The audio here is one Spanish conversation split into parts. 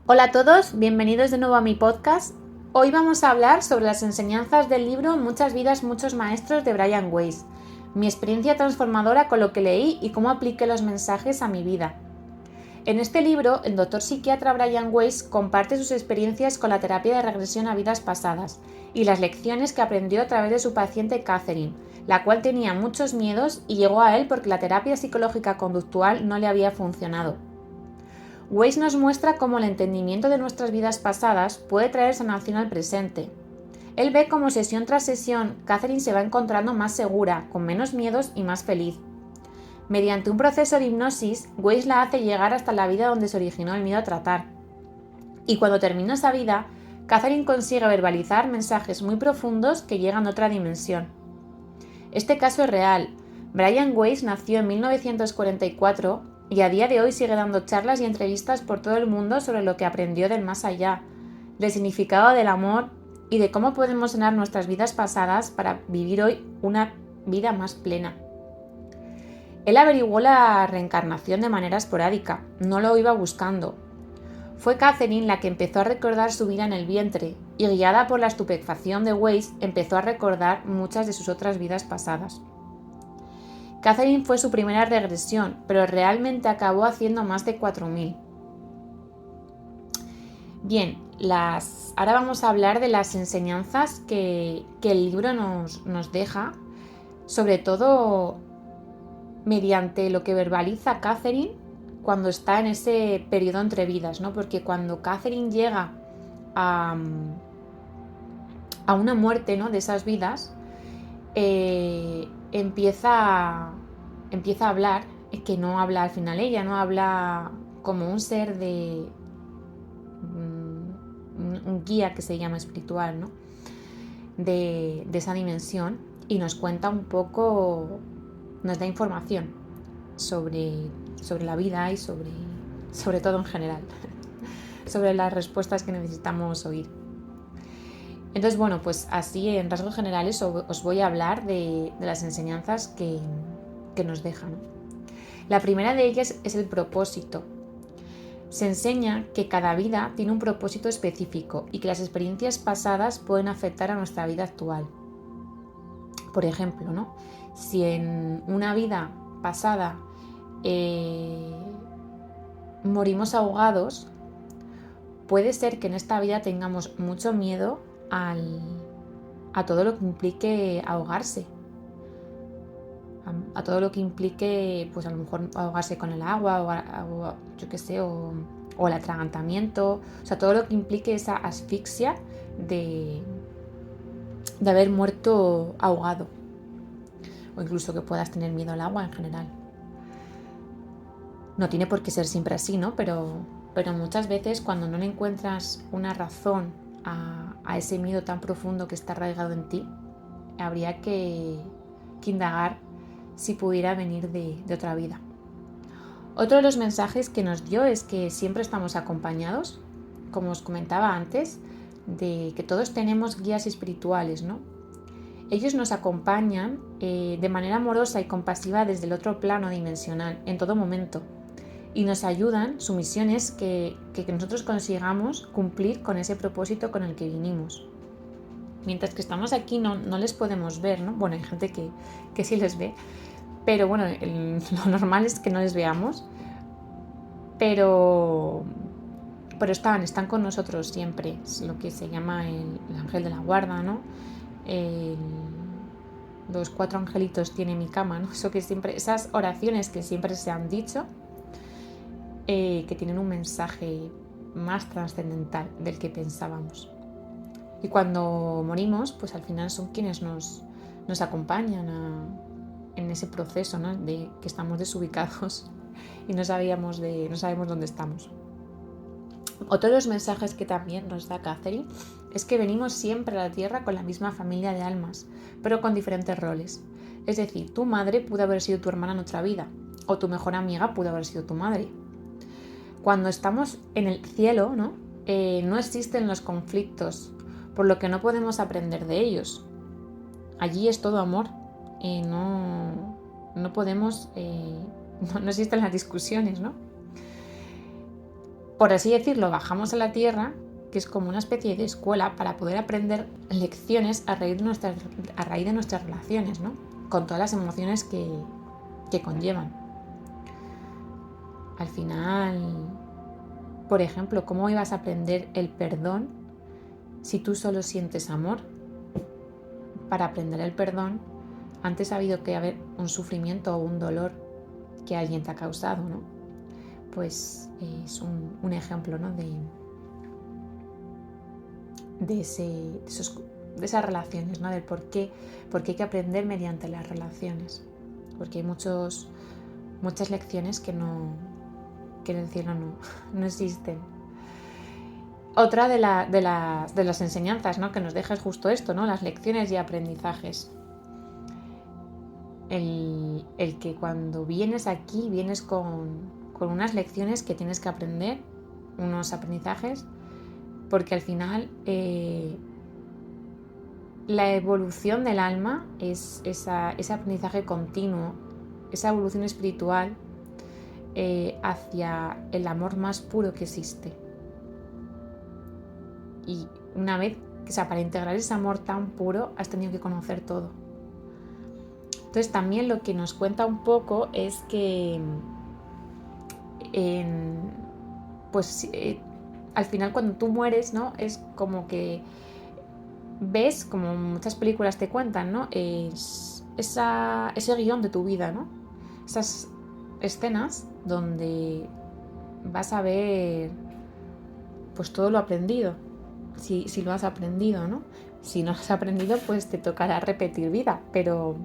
Hola a todos, bienvenidos de nuevo a mi podcast. Hoy vamos a hablar sobre las enseñanzas del libro Muchas vidas, muchos maestros de Brian Weiss, mi experiencia transformadora con lo que leí y cómo apliqué los mensajes a mi vida. En este libro, el doctor psiquiatra Brian Weiss comparte sus experiencias con la terapia de regresión a vidas pasadas y las lecciones que aprendió a través de su paciente Catherine, la cual tenía muchos miedos y llegó a él porque la terapia psicológica conductual no le había funcionado. Weiss nos muestra cómo el entendimiento de nuestras vidas pasadas puede traer sanación al presente. Él ve cómo sesión tras sesión, Catherine se va encontrando más segura, con menos miedos y más feliz. Mediante un proceso de hipnosis, Weiss la hace llegar hasta la vida donde se originó el miedo a tratar. Y cuando termina esa vida, Catherine consigue verbalizar mensajes muy profundos que llegan a otra dimensión. Este caso es real. Brian Weiss nació en 1944 y a día de hoy sigue dando charlas y entrevistas por todo el mundo sobre lo que aprendió del más allá, del significado del amor y de cómo podemos sanar nuestras vidas pasadas para vivir hoy una vida más plena. Él averiguó la reencarnación de manera esporádica, no lo iba buscando. Fue Catherine la que empezó a recordar su vida en el vientre y, guiada por la estupefacción de Weiss, empezó a recordar muchas de sus otras vidas pasadas. Catherine fue su primera regresión, pero realmente acabó haciendo más de 4.000. Bien, ahora vamos a hablar de las enseñanzas que el libro nos deja, sobre todo mediante lo que verbaliza Catherine cuando está en ese periodo entre vidas, ¿no? Porque cuando Catherine llega a, a una muerte, ¿no?, de esas vidas, empieza a hablar, que no habla al final ella, no habla como un ser de un guía que se llama espiritual, ¿no?, de esa dimensión, y nos cuenta un poco, nos da información sobre la vida y sobre todo en general, sobre las respuestas que necesitamos oír. Entonces, bueno, pues así en rasgos generales os voy a hablar de las enseñanzas que nos dejan. La primera de ellas es el propósito. Se enseña que cada vida tiene un propósito específico y que las experiencias pasadas pueden afectar a nuestra vida actual. Por ejemplo, ¿no?, si en una vida pasada morimos ahogados, puede ser que en esta vida tengamos mucho miedo a todo lo que implique ahogarse, a todo lo que implique, pues a lo mejor ahogarse con el agua o yo qué sé, o el atragantamiento, o sea, todo lo que implique esa asfixia de haber muerto ahogado, o incluso que puedas tener miedo al agua en general. No tiene por qué ser siempre así, ¿no? Pero muchas veces, cuando no le encuentras una razón a ese miedo tan profundo que está arraigado en ti, habría que indagar si pudiera venir de otra vida. Otro de los mensajes que nos dio es que siempre estamos acompañados, como os comentaba antes, de que todos tenemos guías espirituales, ¿no? Ellos nos acompañan de manera amorosa y compasiva desde el otro plano dimensional, en todo momento, y nos ayudan. Su misión es que nosotros consigamos cumplir con ese propósito con el que vinimos. Mientras que estamos aquí no les podemos ver, ¿no? Bueno, hay gente que sí les ve, pero bueno, lo normal es que no les veamos, pero están con nosotros siempre. Es lo que se llama el ángel de la guarda, ¿no? Los 4 angelitos tiene mi cama, ¿no? Esas oraciones que siempre se han dicho, que tienen un mensaje más trascendental del que pensábamos. Y cuando morimos, pues al final son quienes nos acompañan en ese proceso, ¿no?, de que estamos desubicados y no sabemos dónde estamos. Otro de los mensajes que también nos da Catherine es que venimos siempre a la Tierra con la misma familia de almas, pero con diferentes roles. Es decir, tu madre pudo haber sido tu hermana en otra vida, o tu mejor amiga pudo haber sido tu madre. Cuando estamos en el cielo, ¿no?, no existen los conflictos, por lo que no podemos aprender de ellos. Allí es todo amor. No podemos, no existen las discusiones, ¿no? por así decirlo, bajamos a la tierra, que es como una especie de escuela para poder aprender lecciones a raíz de nuestras relaciones, ¿no? Con todas las emociones que conllevan. Al final, por ejemplo, ¿cómo ibas a aprender el perdón si tú solo sientes amor? Para aprender el perdón, antes ha habido que haber un sufrimiento o un dolor que alguien te ha causado, ¿no? Pues es un ejemplo, ¿no? de esas relaciones, ¿no? Del por qué hay que aprender mediante las relaciones. Porque hay muchas lecciones que en el cielo no existen. Otra de las enseñanzas, ¿no? Que nos deja es justo esto, ¿no? Las lecciones y aprendizajes. El que cuando vienes aquí vienes con unas lecciones que tienes que aprender, unos aprendizajes, porque al final la evolución del alma es ese aprendizaje continuo, esa evolución espiritual hacia el amor más puro que existe. Y una vez, para integrar ese amor tan puro, has tenido que conocer todo. Entonces también lo que nos cuenta un poco es que al final cuando tú mueres, ¿no? Es como que ves, como muchas películas te cuentan, ¿no? Es ese guión de tu vida, ¿no? Esas escenas donde vas a ver pues todo lo aprendido, si lo has aprendido, ¿no? Si no has aprendido, pues te tocará repetir vida, pero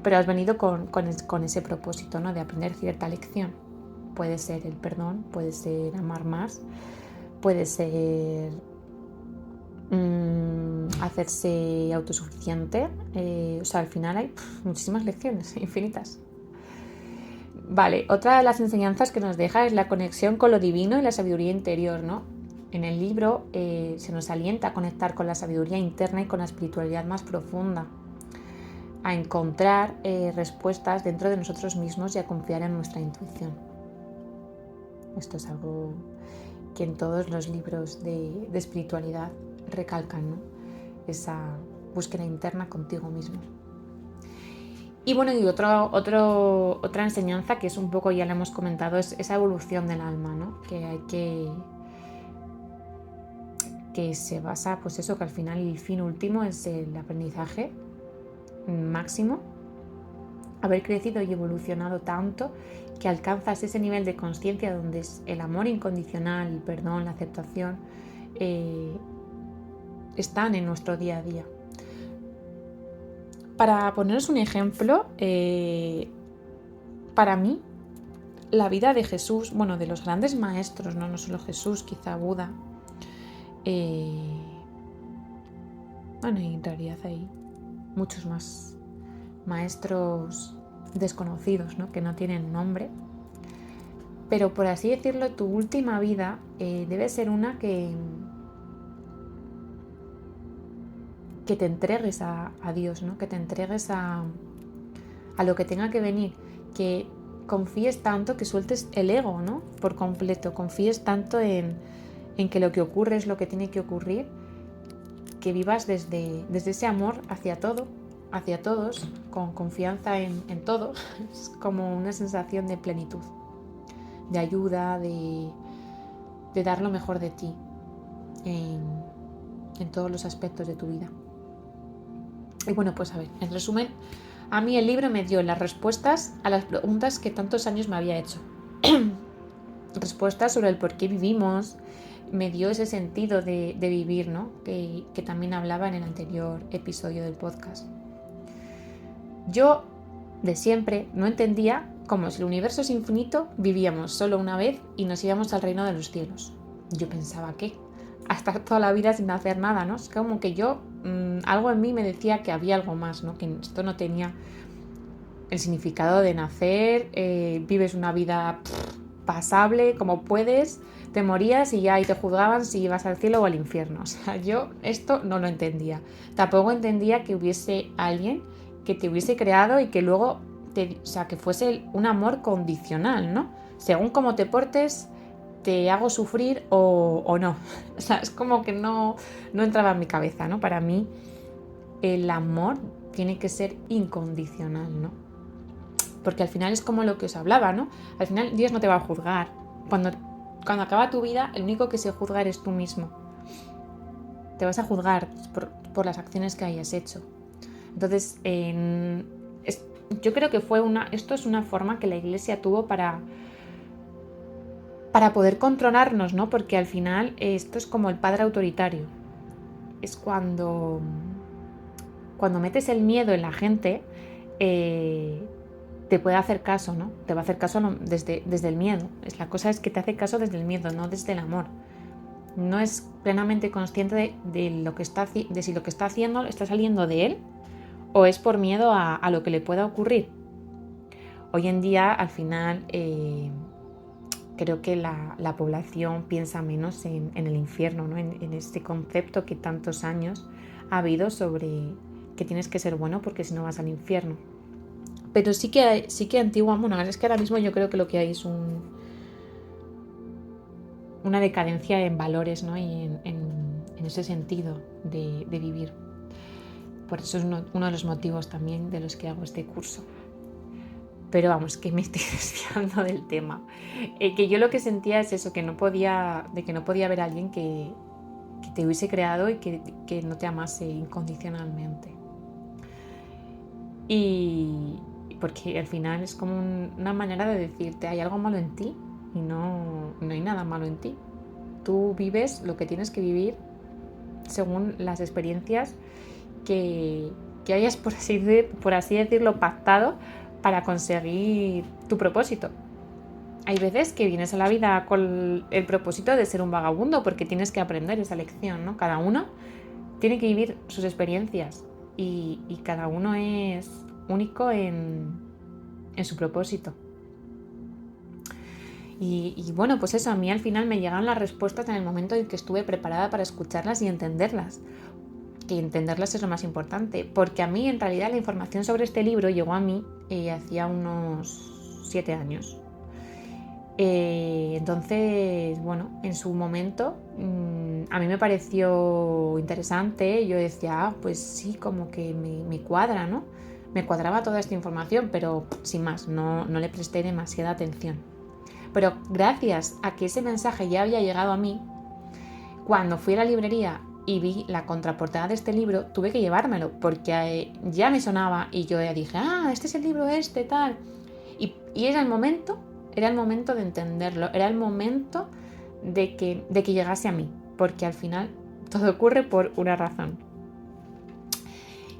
has venido con ese propósito, ¿no? De aprender cierta lección. Puede ser el perdón, puede ser amar más, puede ser hacerse autosuficiente. Al final hay muchísimas lecciones, infinitas. Vale, otra de las enseñanzas que nos deja es la conexión con lo divino y la sabiduría interior, ¿no? En el libro se nos alienta a conectar con la sabiduría interna y con la espiritualidad más profunda, a encontrar respuestas dentro de nosotros mismos y a confiar en nuestra intuición. Esto es algo que en todos los libros de espiritualidad recalcan, ¿no? Esa búsqueda interna contigo mismo. Y bueno, y otra enseñanza que es un poco, ya le hemos comentado, es esa evolución del alma, ¿no? Que hay que se basa, pues eso, que al final el fin último es el aprendizaje máximo, haber crecido y evolucionado tanto que alcanzas ese nivel de conciencia donde es el amor incondicional, el perdón, la aceptación, están en nuestro día a día. Para poneros un ejemplo, para mí, la vida de Jesús, bueno, de los grandes maestros, no solo Jesús, quizá Buda, bueno, y en realidad hay muchos más maestros desconocidos, ¿no? Que no tienen nombre, pero por así decirlo, tu última vida debe ser una que te entregues a Dios, ¿no? Que te entregues a lo que tenga que venir, que confíes tanto, que sueltes el ego, ¿no? Por completo, confíes tanto en que lo que ocurre es lo que tiene que ocurrir, que vivas desde ese amor hacia todo, hacia todos, con confianza en todo. Es como una sensación de plenitud, de ayuda, de dar lo mejor de ti en todos los aspectos de tu vida. Y bueno, pues a ver, en resumen, a mí el libro me dio las respuestas a las preguntas que tantos años me había hecho. Respuestas sobre el por qué vivimos, me dio ese sentido de vivir, ¿no? Que también hablaba en el anterior episodio del podcast. Yo, de siempre, no entendía cómo, si el universo es infinito, vivíamos solo una vez y nos íbamos al reino de los cielos. Yo pensaba que a estar toda la vida sin hacer nada, ¿no? Es como que yo, algo en mí me decía que había algo más, ¿no? Que esto no tenía el significado de nacer, vives una vida pasable como puedes, te morías y ya y te juzgaban si ibas al cielo o al infierno. O sea, yo esto no lo entendía. Tampoco entendía que hubiese alguien que te hubiese creado y que luego, que fuese un amor condicional, ¿no? Según cómo te portes, te hago sufrir o no. O sea, es como que no entraba en mi cabeza, ¿no? Para mí el amor tiene que ser incondicional, ¿no? Porque al final es como lo que os hablaba, ¿no? Al final Dios no te va a juzgar. Cuando acaba tu vida, el único que se juzga eres tú mismo. Te vas a juzgar por las acciones que hayas hecho. Entonces, yo creo que esto es una forma que la Iglesia tuvo para poder controlarnos, ¿no? Porque al final esto es como el padre autoritario. Es cuando metes el miedo en la gente, te puede hacer caso, ¿no? Te va a hacer caso desde el miedo. La cosa es que te hace caso desde el miedo, no desde el amor. No es plenamente consciente de si lo que está haciendo está saliendo de él o es por miedo a lo que le pueda ocurrir. Hoy en día, al final, creo que la población piensa menos en el infierno, ¿no? En este concepto que tantos años ha habido sobre que tienes que ser bueno porque si no vas al infierno. Pero sí que antigua, bueno, es que ahora mismo yo creo que lo que hay es una decadencia en valores, ¿no? Y en ese sentido de vivir. Por eso es uno de los motivos también de los que hago este curso. Pero vamos, que me estoy desviando del tema. Que yo lo que sentía es eso, que no podía haber alguien que te hubiese creado y que no te amase incondicionalmente. Y porque al final es como una manera de decirte, hay algo malo en ti y no hay nada malo en ti. Tú vives lo que tienes que vivir según las experiencias que hayas, por así decirlo, pactado para conseguir tu propósito. Hay veces que vienes a la vida con el propósito de ser un vagabundo porque tienes que aprender esa lección, ¿no? Cada uno tiene que vivir sus experiencias y cada uno es único en su propósito. Y bueno, pues eso, a mí al final me llegaron las respuestas en el momento en que estuve preparada para escucharlas y entenderlas. Que entenderlas es lo más importante, porque a mí en realidad la información sobre este libro llegó a mí hacía unos 7 años. Entonces, bueno, en su momento a mí me pareció interesante. Yo decía, pues sí, como que me cuadra, ¿no? Me cuadraba toda esta información, pero sin más, no le presté demasiada atención. Pero gracias a que ese mensaje ya había llegado a mí, cuando fui a la librería y vi la contraportada de este libro, tuve que llevármelo porque ya me sonaba y yo ya dije, este es el libro tal. Y era el momento de entenderlo, era el momento de que llegase a mí, porque al final todo ocurre por una razón.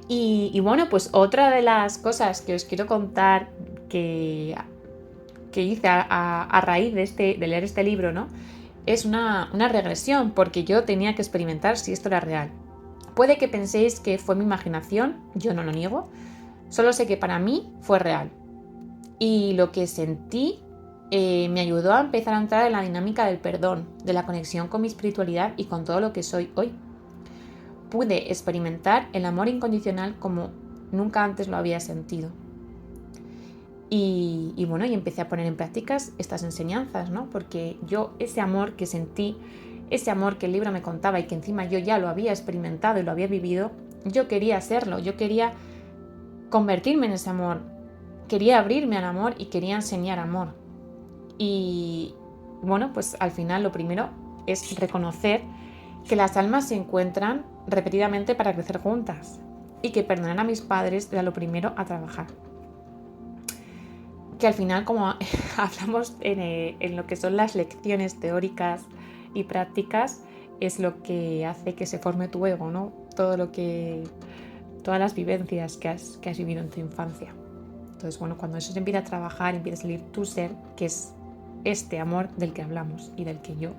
Y bueno, pues otra de las cosas que os quiero contar que hice a raíz de leer este libro, ¿no? Es una regresión, porque yo tenía que experimentar si esto era real. Puede que penséis que fue mi imaginación, yo no lo niego, solo sé que para mí fue real. Y lo que sentí me ayudó a empezar a entrar en la dinámica del perdón, de la conexión con mi espiritualidad y con todo lo que soy hoy. Pude experimentar el amor incondicional como nunca antes lo había sentido. Y bueno, y empecé a poner en prácticas estas enseñanzas, ¿no? Porque yo ese amor que sentí, ese amor que el libro me contaba y que encima yo ya lo había experimentado y lo había vivido, yo quería serlo, yo quería convertirme en ese amor, quería abrirme al amor y quería enseñar amor. Y bueno, pues al final lo primero es reconocer que las almas se encuentran repetidamente para crecer juntas y que perdonar a mis padres era lo primero a trabajar. Que al final, como hablamos en lo que son las lecciones teóricas y prácticas, es lo que hace que se forme tu ego, ¿no? Todas las vivencias que has vivido en tu infancia. Entonces, bueno, cuando eso se empieza a trabajar, empieza a salir tu ser, que es este amor del que hablamos y del que yo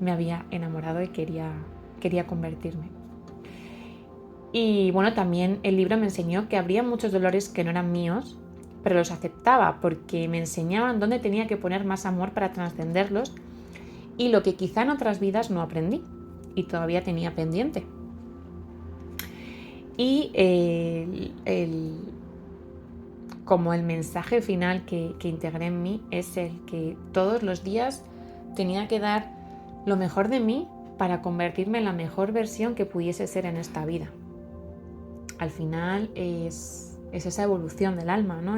me había enamorado y quería convertirme. Y bueno, también el libro me enseñó que habría muchos dolores que no eran míos, pero los aceptaba porque me enseñaban dónde tenía que poner más amor para trascenderlos y lo que quizá en otras vidas no aprendí y todavía tenía pendiente. Y como el mensaje final que integré en mí es el que todos los días tenía que dar lo mejor de mí para convertirme en la mejor versión que pudiese ser en esta vida. Al final es esa evolución del alma, ¿no?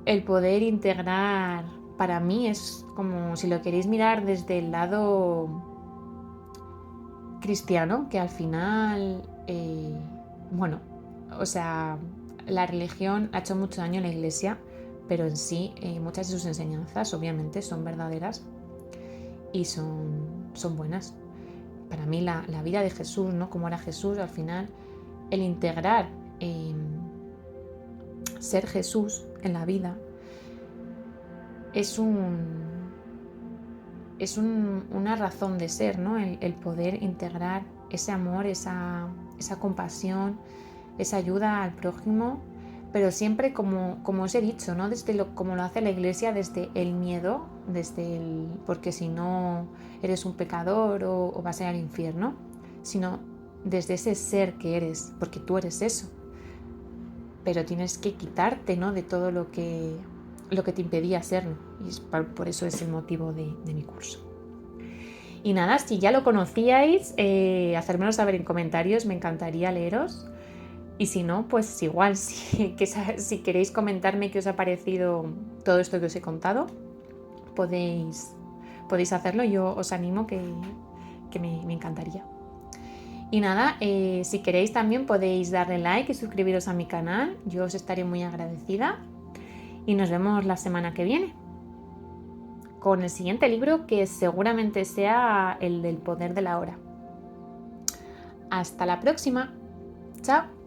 El poder integrar, para mí es como si lo queréis mirar desde el lado cristiano, que al final, la religión ha hecho mucho daño a la iglesia, pero en sí muchas de sus enseñanzas obviamente son verdaderas y son buenas. Para mí la vida de Jesús, ¿no? Como era Jesús, al final el integrar ser Jesús en la vida es una razón de ser, ¿no? El poder integrar ese amor, esa compasión, esa ayuda al prójimo, pero siempre como os he dicho, ¿no? Como lo hace la iglesia, desde el miedo, porque si no eres un pecador o vas a ir al infierno, sino desde ese ser que eres, porque tú eres eso. Pero tienes que quitarte, ¿no? De todo lo que te impedía serlo. Y por eso es el motivo de mi curso. Y nada, si ya lo conocíais, hacérmelo saber en comentarios, me encantaría leeros. Y si no, pues igual, si queréis comentarme qué os ha parecido todo esto que os he contado, podéis hacerlo. Yo os animo, que me encantaría. Y nada, si queréis también podéis darle like y suscribiros a mi canal. Yo os estaré muy agradecida. Y nos vemos la semana que viene con el siguiente libro, que seguramente sea el del poder de la hora. Hasta la próxima. Chao.